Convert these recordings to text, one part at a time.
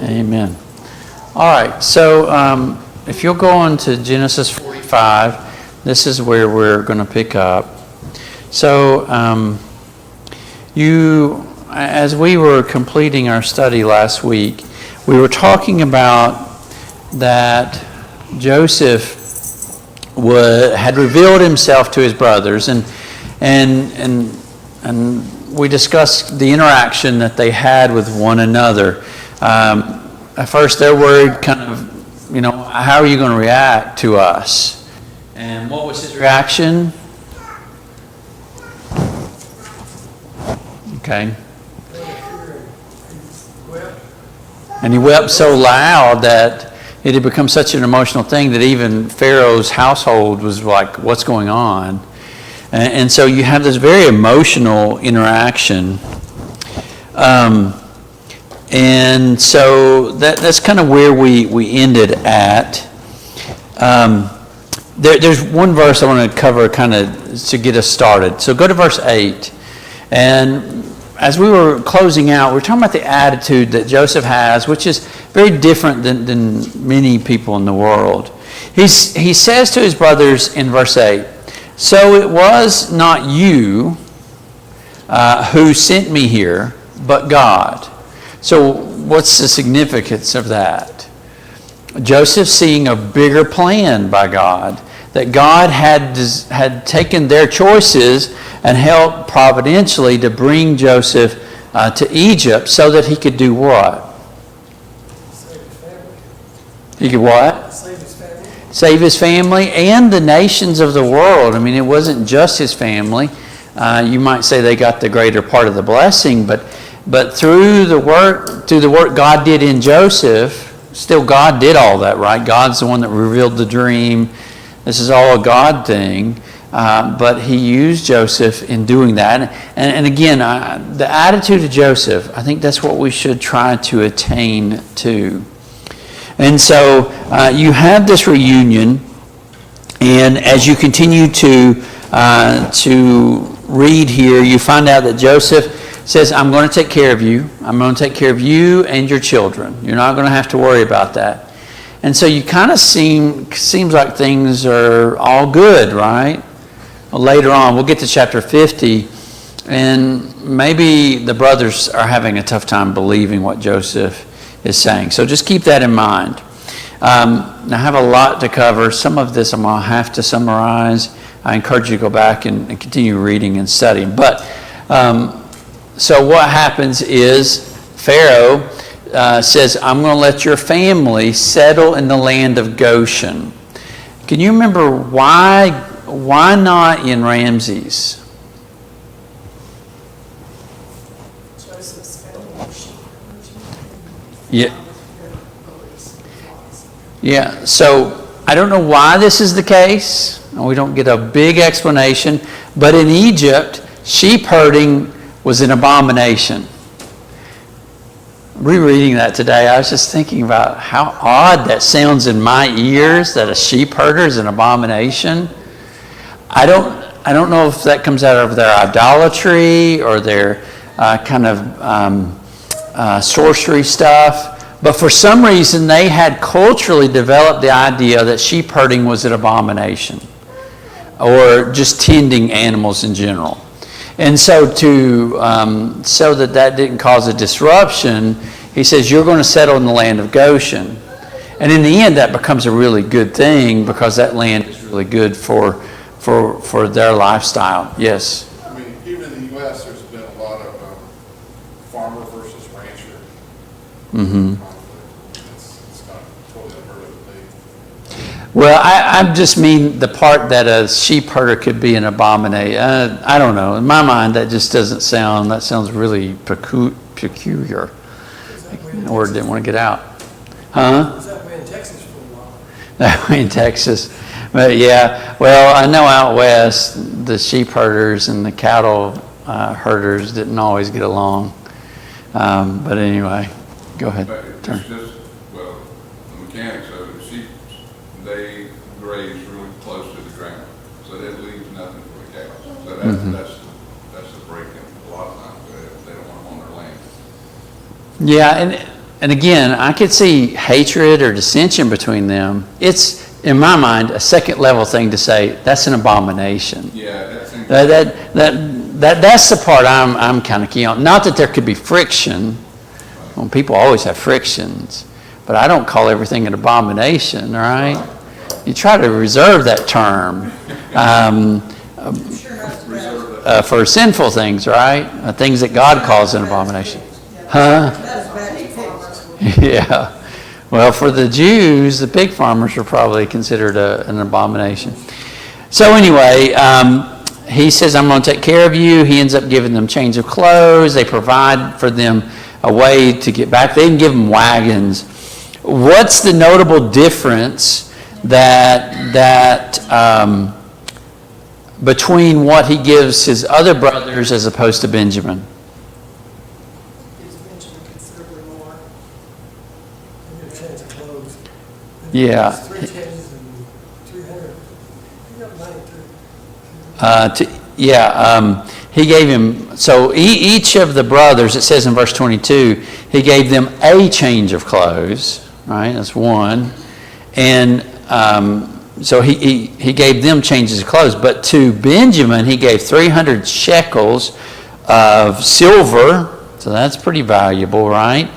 Amen. All right, so if you'll go on to Genesis 45, this is where we're going to pick up. So as we were completing our study last week, we were talking about that Joseph had revealed himself to his brothers, and we discussed the interaction that they had with one another. At first, they're worried, kind of, how are you going to react to us? And what was his reaction? Okay. And he wept so loud that it had become such an emotional thing that even Pharaoh's household was like, what's going on? And so you have this very emotional interaction. And so that's kind of where we ended at. There's one verse I want to cover kind of to get us started. So go to verse 8. And as we were closing out, we're talking about the attitude that Joseph has, which is very different than many people in the world. He says to his brothers in verse 8, "So it was not you who sent me here, but God." So what's the significance of that? Joseph seeing a bigger plan by God, that God had taken their choices and helped providentially to bring Joseph to Egypt so that he could do what? Save his family. He could what? Save his family. Save his family and the nations of the world. I mean, it wasn't just his family. You might say they got the greater part of the blessing, but through the work God did in Joseph, still God did all that, right? God's the one that revealed the dream. This is all a God thing. But he used Joseph in doing that. And again, the attitude of Joseph, I think that's what we should try to attain to. And so you have this reunion, and as you continue to read here, you find out that Joseph says, "I'm going to take care of you. I'm going to take care of you and your children. You're not going to have to worry about that." And so you kind of seems like things are all good, right? Well, later on, we'll get to chapter 50, and maybe the brothers are having a tough time believing what Joseph is saying. So just keep that in mind. Now, I have a lot to cover. Some of this I'm going to have to summarize. I encourage you to go back and continue reading and studying. But so what happens is Pharaoh says, "I'm going to let your family settle in the land of Goshen." Can you remember why not in Ramses? Yeah. So I don't know why this is the case. We don't get a big explanation. But in Egypt, sheep herding was an abomination. Rereading that today, I was just thinking about how odd that sounds in my ears, that a sheep herder is an abomination. I don't know if that comes out of their idolatry or their kind of sorcery stuff, but for some reason they had culturally developed the idea that sheep herding was an abomination, or just tending animals in general. And so so that didn't cause a disruption, he says, "You're going to settle in the land of Goshen." And in the end, that becomes a really good thing because that land is really good for their lifestyle. Yes? I mean, even in the U.S., there's been a lot of farmer versus rancher conflict. It's not totally unheard of today. Well, I just mean the part that a sheep herder could be an abomination. I don't know. In my mind, that just doesn't sound, that sounds really peculiar. Or didn't want to get out. Huh? Was that way in Texas for a while? That way in Texas. But yeah, well, I know out west, the sheep herders and the cattle herders didn't always get along. But anyway, go ahead. But it's just, well, the mechanics of it, sheep, they graze really close to the ground, so that leaves nothing for the cows. So that's the break in a lot of times. They don't want them on their land. Yeah, and again, I could see hatred or dissension between them. It's, in my mind, a second level thing to say, that's an abomination. Yeah, that seems. That's the part I'm kind of keen on. Not that there could be friction. Well, people always have frictions, but I don't call everything an abomination, all right? You try to reserve that term for sinful things, right? Things that God calls an abomination. Huh? Yeah. Well, for the Jews, the pig farmers were probably considered an abomination. So anyway, he says, I'm going to take care of you. He ends up giving them change of clothes. They provide for them a way to get back. They even give them wagons. What's the notable difference that between what he gives his other brothers as opposed to Benjamin? Gives Benjamin considerably more. And your change of clothes. Yeah. 3 changes and 300. You got 93. He gave him, so each of the brothers, it says in verse 22, he gave them a change of clothes, right? That's one. And so he gave them changes of clothes. But to Benjamin, he gave 300 shekels of silver, so that's pretty valuable, right?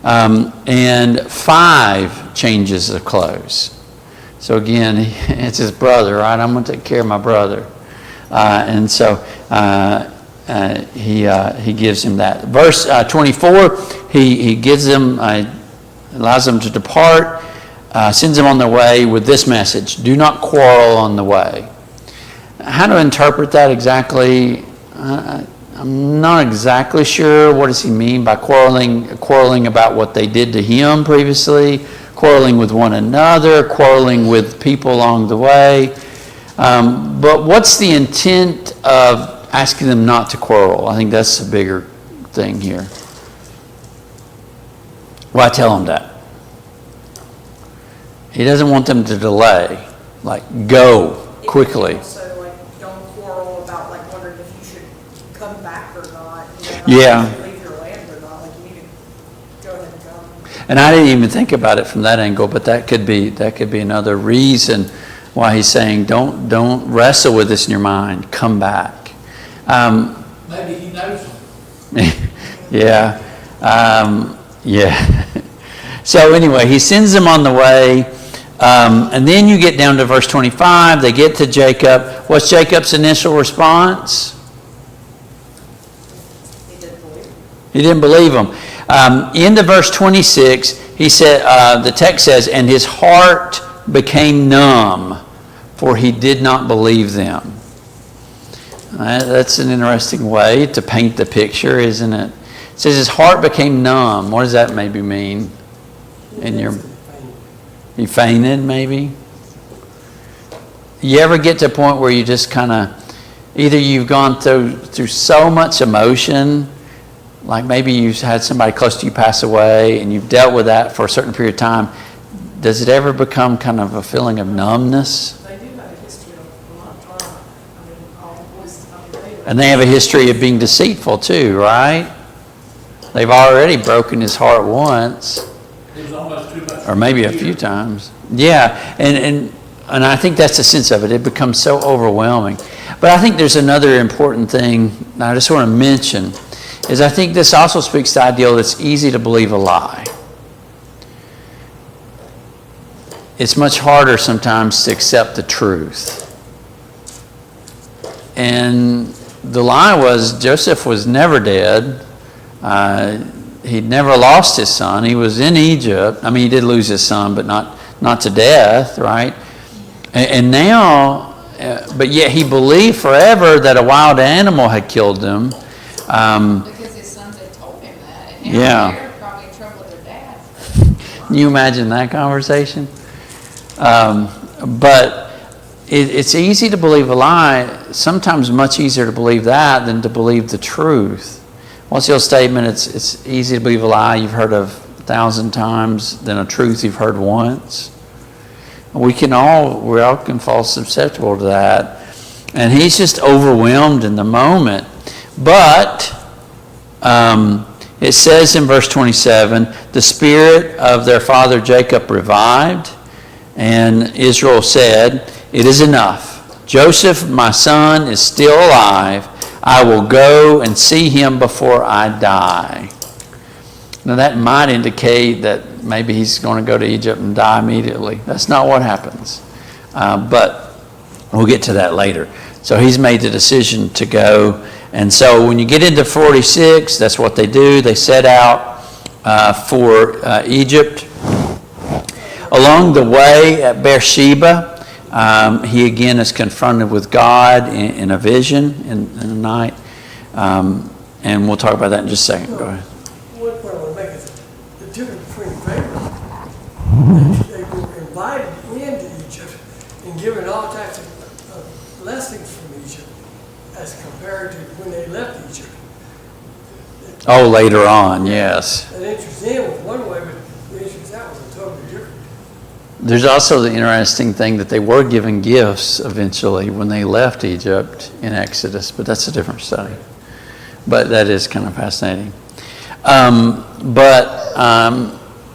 And 5 changes of clothes. So again, it's his brother, right? I'm going to take care of my brother. And so he gives him that. Verse 24, he gives them, allows them to depart, sends them on their way with this message: do not quarrel on the way. How to interpret that exactly? I'm not exactly sure. What does he mean by quarreling about what they did to him previously, quarreling with one another, quarreling with people along the way? But what's the intent of asking them not to quarrel? I think that's the bigger thing here. Why tell them that? He doesn't want them to delay, like go quickly. Also, like, don't quarrel about, like, wondering if you should come back or not. Yeah. If you leave your land or not, like, you need to go ahead and go. And I didn't even think about it from that angle, but that could be another reason why he's saying don't wrestle with this in your mind. Come back. Maybe he knows them. Yeah. Yeah. So anyway, he sends them on the way. And then you get down to verse 25. They get to Jacob. What's Jacob's initial response? He didn't believe him. Into verse 26, he said, the text says, and his heart became numb, for he did not believe them. That's an interesting way to paint the picture, isn't it? It says his heart became numb. What does that maybe mean? He fainted, maybe? You ever get to a point where you just kind of, either you've gone through so much emotion, like maybe you've had somebody close to you pass away and you've dealt with that for a certain period of time. Does it ever become kind of a feeling of numbness? They do have a history of a lot of trauma. I mean, all the boys, And they have a history of being deceitful too, right? They've already broken his heart once. It was almost too much. Or maybe a few times. Yeah, and I think that's the sense of it. It becomes so overwhelming. But I think there's another important thing I just want to mention, is I think this also speaks to the idea that it's easy to believe a lie. It's much harder sometimes to accept the truth. And the lie was Joseph was never dead. He'd never lost his son. He was in Egypt. I mean, he did lose his son, but not to death, right? And now, but yet he believed forever that a wild animal had killed him. Because his sons had told him that. And now Yeah. they're probably in trouble with their dad. Can you imagine that conversation? But it's easy to believe a lie. Sometimes much easier to believe that than to believe the truth. What's the old statement? It's easy to believe a lie you've heard of 1,000 times than a truth you've heard once. We all can fall susceptible to that. And he's just overwhelmed in the moment. But It says in verse 27, the spirit of their father Jacob revived, and Israel said, it is enough. Joseph, my son, is still alive. I will go and see him before I die. Now that might indicate that maybe he's going to go to Egypt and die immediately. That's not what happens. But we'll get to that later. So he's made the decision to go. And so when you get into 46, that's what they do. They set out for Egypt. Along the way at Beersheba, he again is confronted with God in a vision in the night. And we'll talk about that in just a second. Go ahead. One point I want to make is the difference between Pharaoh, they were invited into Egypt and given all types of blessings from Egypt as compared to when they left Egypt. Oh, later on, yes. And interest in was one way, but the interest out was totally different. There's also the interesting thing that they were given gifts eventually when they left Egypt in Exodus, but that's a different study. But that is kind of fascinating.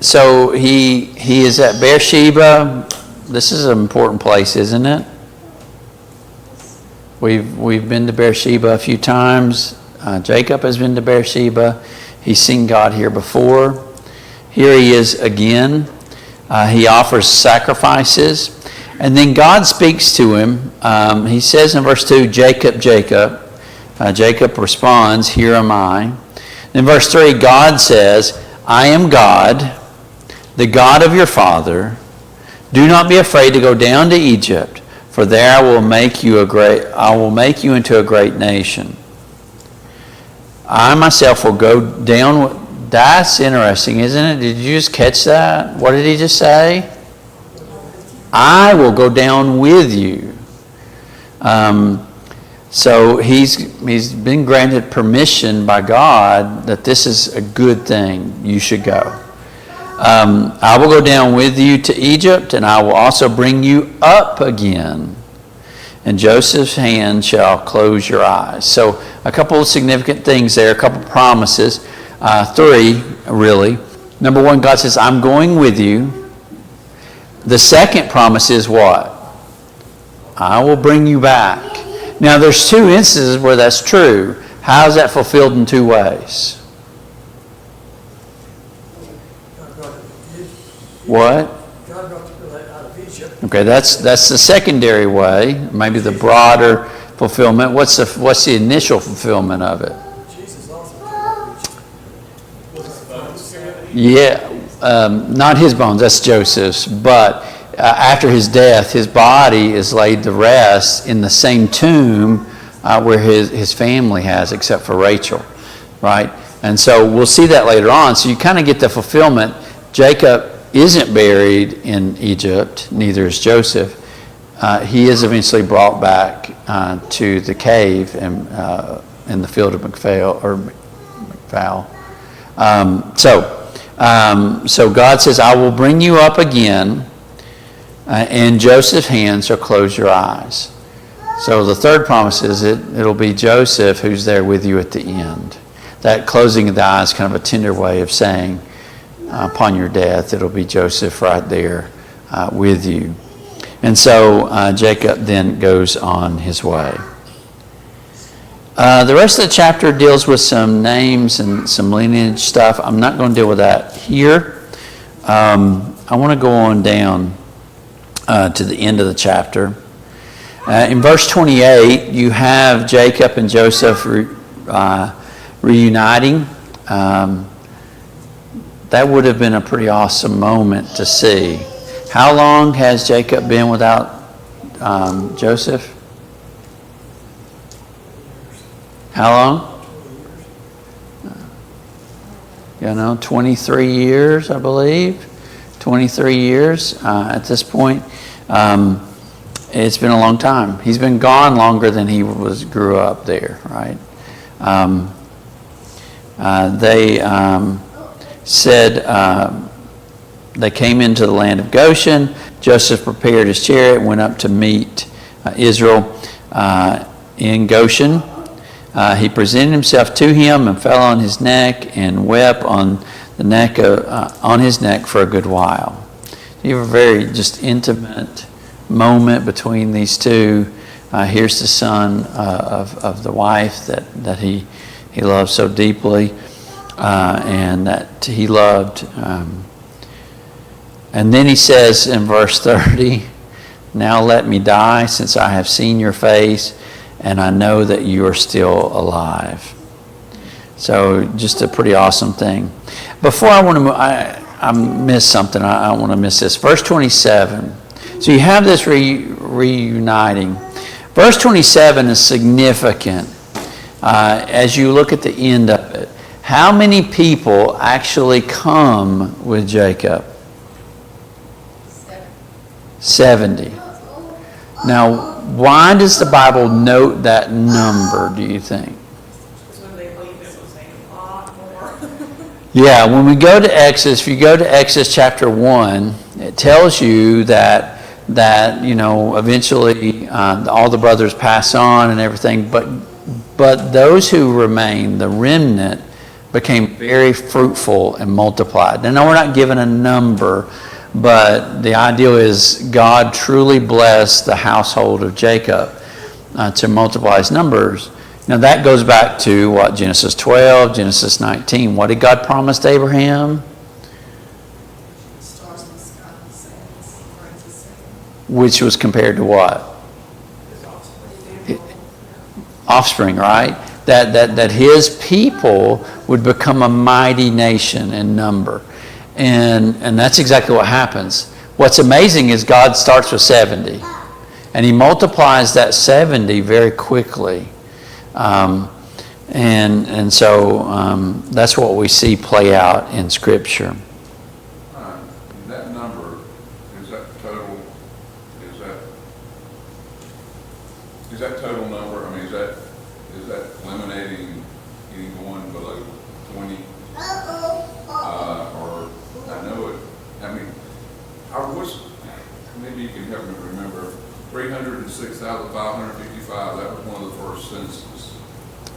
So he is at Beersheba. This is an important place, isn't it? We've been to Beersheba a few times. Jacob has been to Beersheba. He's seen God here before. Here he is again. He offers sacrifices. And then God speaks to him. He says in verse 2, Jacob, Jacob. Jacob responds, here am I. In verse 3, God says, I am God, the God of your father. Do not be afraid to go down to Egypt, for there I will make you into a great nation. I myself will go down. That's interesting, isn't it? Did you just catch that? What did he just say? I will go down with you. So he's been granted permission by God that this is a good thing. You should go. I will go down with you to Egypt, and I will also bring you up again. And Joseph's hand shall close your eyes. So a couple of significant things there, a couple of promises. 3, really. Number 1, God says, I'm going with you. The second promise is what? I will bring you back. Now, there's 2 instances where that's true. How is that fulfilled in 2 ways? God brought Egypt. What? God brought the people out of Egypt. Okay, that's the secondary way, maybe the broader fulfillment. What's the initial fulfillment of it? Jesus also came out of Egypt. Yeah, not his bones, that's Joseph's, but after his death, his body is laid to rest in the same tomb where his family has, except for Rachel, right? And so we'll see that later on. So you kind of get the fulfillment. Jacob isn't buried in Egypt, neither is Joseph. He is eventually brought back to the cave in the field of Macphail. So God says, I will bring you up again, and Joseph's hand shall close your eyes. So the third promise is it'll be Joseph who's there with you at the end. That closing of the eyes is kind of a tender way of saying, upon your death, it'll be Joseph right there with you. And so Jacob then goes on his way. The rest of the chapter deals with some names and some lineage stuff. I'm not going to deal with that here. I want to go on down to the end of the chapter. In verse 28, you have Jacob and Joseph reuniting. That would have been a pretty awesome moment to see. How long has Jacob been without Joseph? How long? 23 years, I believe. 23 years at this point. It's been a long time. He's been gone longer than he grew up there, right? They said they came into the land of Goshen. Joseph prepared his chariot and went up to meet Israel in Goshen. He presented himself to him and fell on his neck and wept on his neck for a good while. You have a very just intimate moment between these two. Here's the son of the wife that he loved so deeply, and that he loved. And then he says in verse 30, "Now let me die, since I have seen your face, and I know that you are still alive." So just a pretty awesome thing. Before I want to, I missed something. I don't want to miss this. Verse 27. So you have this reuniting. Verse 27 is significant as you look at the end of it. How many people actually come with Jacob? 70. Now, why does the Bible note that number, do you think? Because when they leave, it was a lot more. Yeah, when we go to Exodus, if you go to Exodus chapter 1, it tells you that eventually all the brothers pass on and everything, but those who remain, the remnant, became very fruitful and multiplied. Now, we're not given a number, but the idea is God truly blessed the household of Jacob to multiply his numbers. Now that goes back to what, Genesis 12, Genesis 19. What did God promise to Abraham? Stars in the sky, the sands, rains of sand. Which was compared to what? Offspring, right? That his people would become a mighty nation in number. And that's exactly what happens. What's amazing is God starts with 70. And he multiplies that 70 very quickly. And so that's what we see play out in Scripture. That number, is that total, is that total number? I mean, is that eliminating anyone below 20? Or, I know it, I mean, maybe you can help me remember, 306,555, that was one of the first censuses.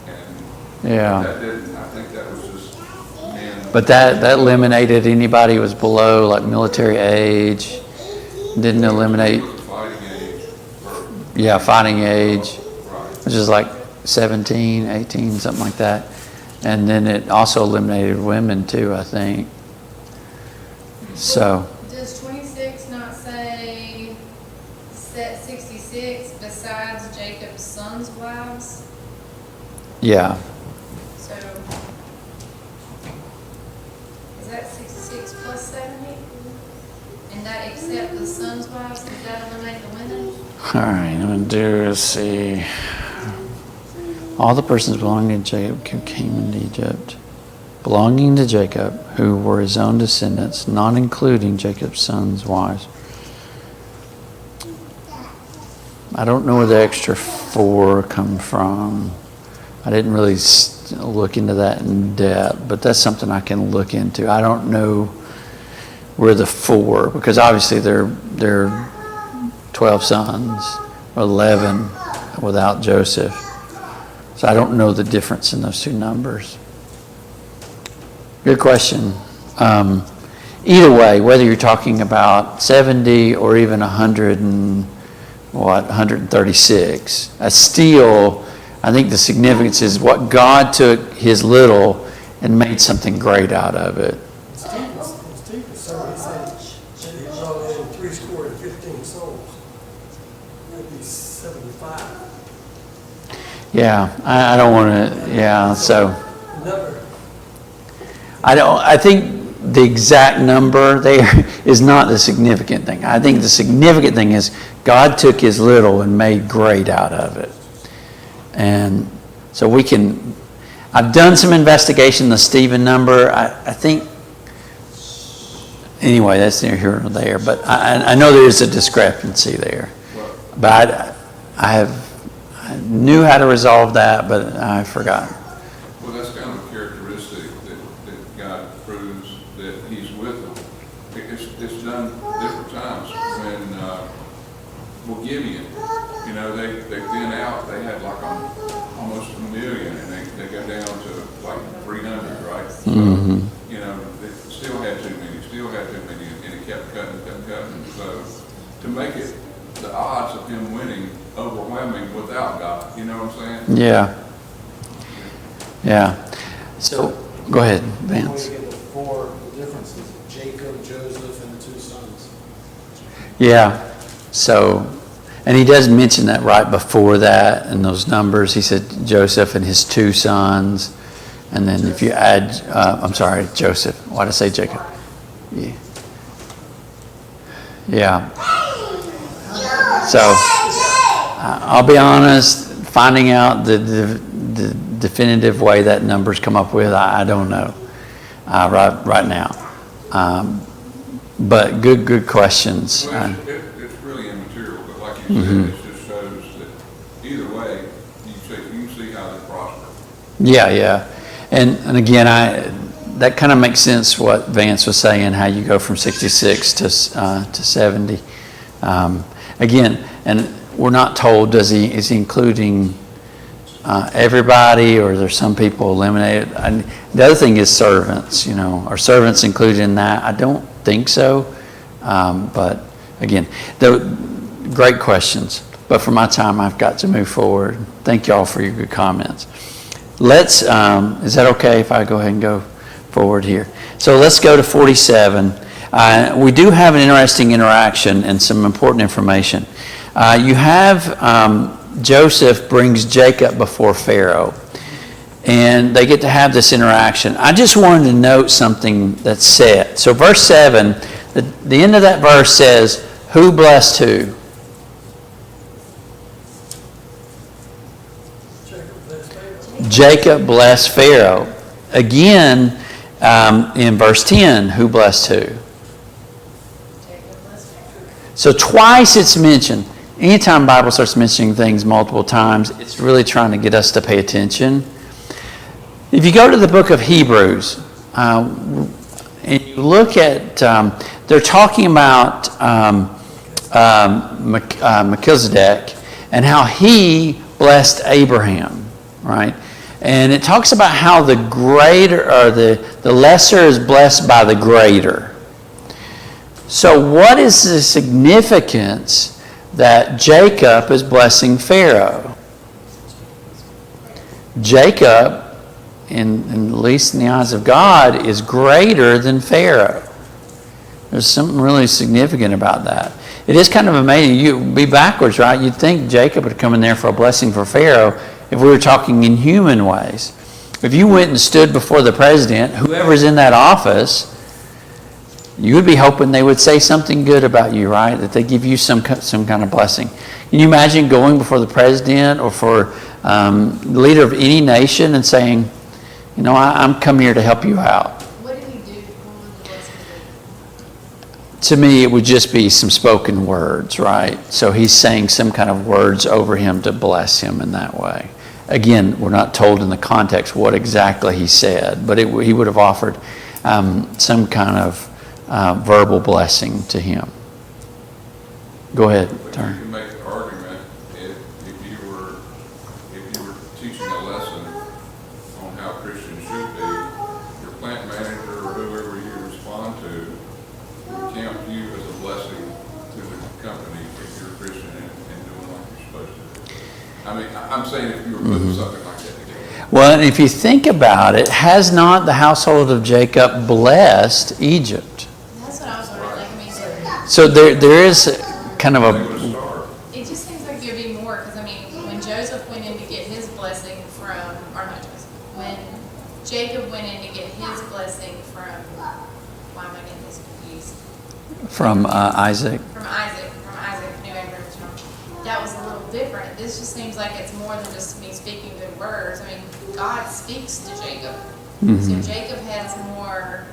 And Yeah. that didn't, I think that was just men. But that eliminated anybody who was below like military age. Didn't eliminate, Fighting age, fighting age, right. which is like 17, 18, something like that. And then it also eliminated women too, I think. So, Does 26 not say set 66 besides Jacob's sons' wives? yeah. So, is that 66 plus 70? And that except the sons' wives, does that eliminate the women? All right, I'm going to do is see. All the persons belonging to Jacob who came into Egypt, belonging to Jacob, who were his own descendants, not including Jacob's sons' wives. I don't know where the extra 4 come from. I didn't really look into that in depth, but that's something I can look into. I don't know where the 4, because obviously they're 12 sons, or 11 without Joseph. So I don't know the difference in those two numbers. Good question. Either way, whether you're talking about 70 or even 136, still, I think the significance is what God took his little and made something great out of it. Stephen's sermon said that he brought in 315 souls. That'd be 75. Yeah, I don't want to, so Number. I think the exact number there is not the significant thing. I think the significant thing is God took his little and made great out of it. And so I've done some investigation, the Stephen number. I think, anyway, that's neither here nor there, but I know there is a discrepancy there. But I knew how to resolve that, but I forgot. Well, that's kind of a characteristic that God proves that he's with them. It's done different times when Well, Gideon, you know, they thin out, they had like almost 1 million, and they go down to like 300, right? So, you know, they still had too many, and it kept cutting. So to make it, the odds of him winning overwhelming without God, you know what I'm saying? Yeah. Yeah. So, go ahead, When Vance. we get the four differences, Jacob, Joseph, and the two sons. Yeah. So, and he does mention that right before that in those numbers. He said Joseph and his two sons. And then if you add, I'm sorry, Joseph. Why did I say Jacob? Yeah. Yeah. So, I'll be honest, finding out the definitive way that numbers come up with, I don't know right now. But good questions. Well, it's really immaterial, but like you said, it just shows that either way, you can see how they prosper. Yeah. And again, that kind of makes sense what Vance was saying, how you go from 66 to 70. Again, and we're not told, is he including everybody, or are there some people eliminated? And the other thing is servants, are servants included in that? I don't think so. But again, great questions. But for my time, I've got to move forward. Thank y'all for your good comments. Let's, is that okay if I go ahead and go forward here? So let's go to 47. We do have an interesting interaction and some important information. You have Joseph brings Jacob before Pharaoh, and they get to have this interaction. I just wanted to note something that's said. So verse 7, the end of that verse says, who blessed who? Jacob blessed Pharaoh. Again, in verse 10, who blessed who? So twice it's mentioned. Anytime the Bible starts mentioning things multiple times, it's really trying to get us to pay attention. If you go to the book of Hebrews, and you look at, they're talking about Melchizedek and how he blessed Abraham, right? And it talks about how the greater, or the lesser is blessed by the greater. So what is the significance that Jacob is blessing Pharaoh? Jacob, at least in the eyes of God, is greater than Pharaoh. There's something really significant about that. It is kind of amazing. You'd be backwards, right? You'd think Jacob would come in there for a blessing for Pharaoh if we were talking in human ways. If you went and stood before the president, whoever's in that office, you would be hoping they would say something good about you, right? That they give you some kind of blessing. Can you imagine going before the president or for the leader of any nation and saying, I'm come here to help you out? What did he do? What was the blessing? To me, it would just be some spoken words, right? So he's saying some kind of words over him to bless him in that way. Again, we're not told in the context what exactly he said, but he would have offered some kind of verbal blessing to him. Go ahead, But you Turner. can make the argument if you were teaching a lesson on how Christians should be, your plant manager or whoever you respond to would count you as a blessing to the company if you're a Christian and doing like you're supposed to do. I mean, I'm saying if you were putting something like that together. Well, if you think about it, has not the household of Jacob blessed Egypt? That's what I was wondering, like, I mean, So there is kind of They would a... have started. it just seems like there'd be more, because, I mean, when Joseph went in to get his blessing from, or not Joseph, when Jacob went in to get his blessing from, why am I getting this confused? From Isaac. From Isaac, knew Abraham's from. That was a little different. This just seems like it's more than just me speaking good words. I mean, God speaks to Jacob. So Jacob has more.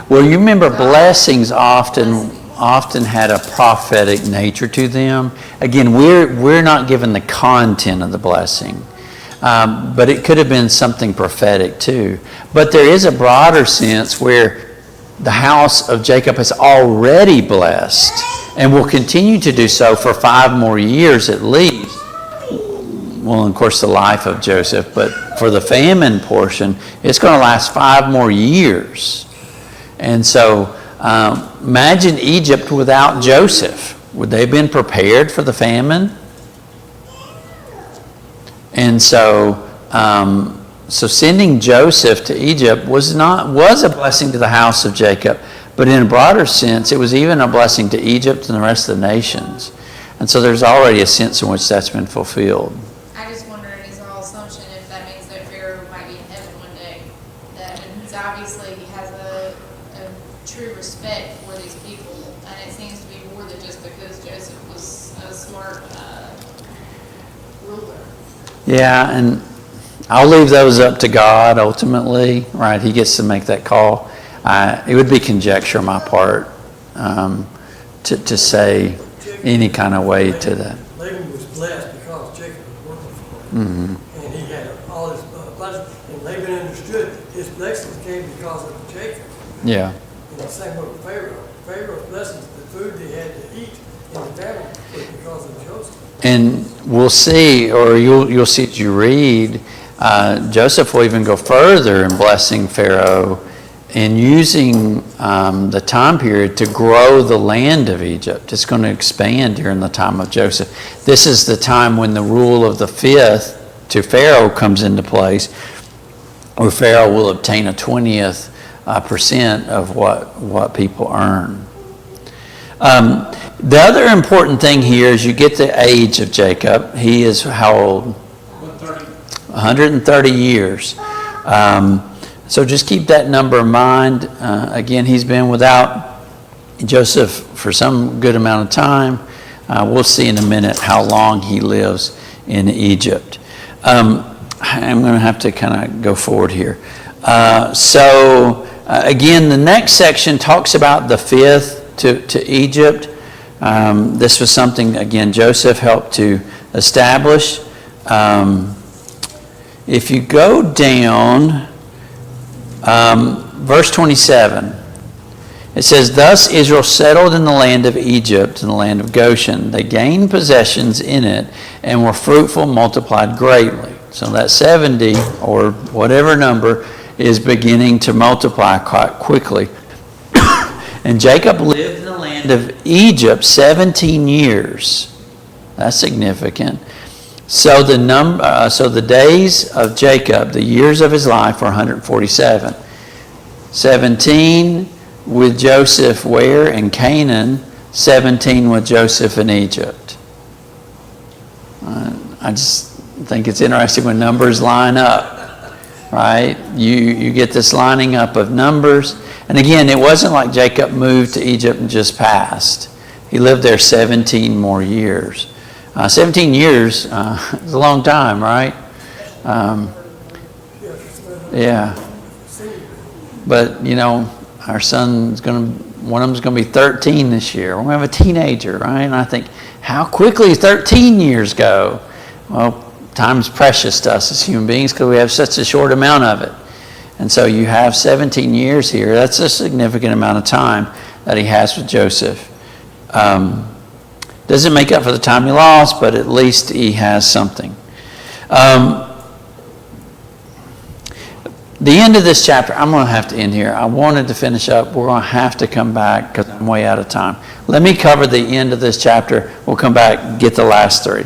Well, you remember blessings often had a prophetic nature to them. Again, we're not given the content of the blessing, but it could have been something prophetic too. But there is a broader sense where the house of Jacob is already blessed, and will continue to do so for 5 more years at least. Well, of course, the life of Joseph, but for the famine portion, it's going to last 5 more years. And so imagine Egypt without Joseph. Would they have been prepared for the famine? And so sending Joseph to Egypt was a blessing to the house of Jacob, but in a broader sense, it was even a blessing to Egypt and the rest of the nations. And so there's already a sense in which that's been fulfilled. I just wonder, is our assumption if that means that Pharaoh might be in heaven one day, that he's obviously has a true respect for these people, and it seems to be more than just because Joseph was a smart ruler. Yeah, and I'll leave those up to God ultimately, right? He gets to make that call. It would be conjecture on my part to say any kind of way to that. Laban was blessed because Jacob was working for him. Mm-hmm. And he had all his blessings. And Laban understood his blessings came because of Jacob. Yeah. And the same with Pharaoh. Pharaoh's blessings, the food they had to eat in the family was because of Joseph. And we'll see, or you'll see as you read, Joseph will even go further in blessing Pharaoh and using the time period to grow the land of Egypt. It's going to expand during the time of Joseph. This is the time when the rule of the 5th to Pharaoh comes into place, where Pharaoh will obtain a 20th percent of what people earn. The other important thing here is you get the age of Jacob. He is how old? 130 years. So just keep that number in mind. Again, he's been without Joseph for some good amount of time. We'll see in a minute how long he lives in Egypt. I'm going to have to kind of go forward here. Again, the next section talks about the 5th to Egypt. This was something, again, Joseph helped to establish. If you go down, verse 27, it says, "Thus Israel settled in the land of Egypt, in the land of Goshen. They gained possessions in it and were fruitful, multiplied greatly." So that 70, or whatever number, is beginning to multiply quite quickly. And Jacob lived in the land of Egypt 17 years. That's significant. So the days of Jacob, the years of his life, were 147. 17 with Joseph where? In Canaan. 17 with Joseph in Egypt. I just think it's interesting when numbers line up, right? You get this lining up of numbers. And again, it wasn't like Jacob moved to Egypt and just passed. He lived there 17 more years. 17 years is a long time, right? Yeah. But, our son's one of them's going to be 13 this year. We're going to have a teenager, right? And I think, how quickly 13 years go? Well, time's precious to us as human beings because we have such a short amount of it. And so you have 17 years here. That's a significant amount of time that he has with Joseph. Doesn't make up for the time he lost, but at least he has something. The end of this chapter, I'm going to have to end here. I wanted to finish up. We're going to have to come back because I'm way out of time. Let me cover the end of this chapter. We'll come back and get the last 3.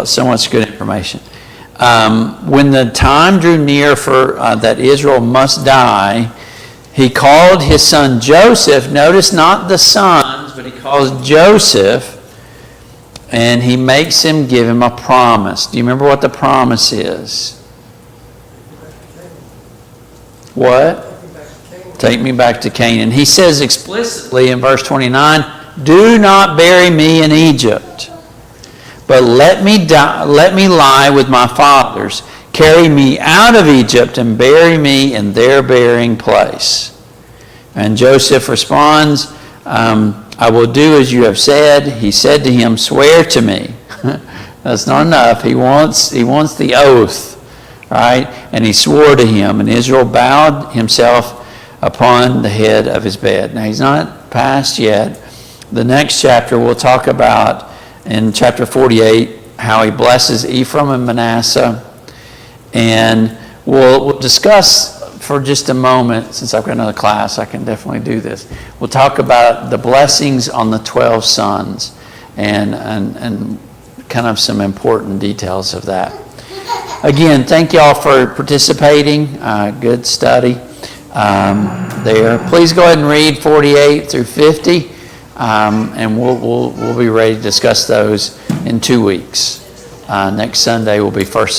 So much good information. When the time drew near for that Israel must die, he called his son Joseph. Notice not the sons, but he calls Joseph, and he makes him give him a promise. Do you remember what the promise is? What? Take me back to Canaan. He says explicitly in verse 29, "Do not bury me in Egypt, but let me lie with my fathers. Carry me out of Egypt and bury me in their burying place." And Joseph responds, "I will do as you have said." He said to him, "Swear to me." That's not enough. He wants the oath, right? And he swore to him, and Israel bowed himself upon the head of his bed. Now he's not passed yet, the next chapter, we'll talk about, in chapter 48, how he blesses Ephraim and Manasseh. And we'll discuss for just a moment, since I've got another class, I can definitely do this. We'll talk about the blessings on the 12 sons and kind of some important details of that. Again, thank y'all for participating. Good study there. Please go ahead and read 48 through 50, and we'll be ready to discuss those in 2 weeks. Next Sunday will be first Sunday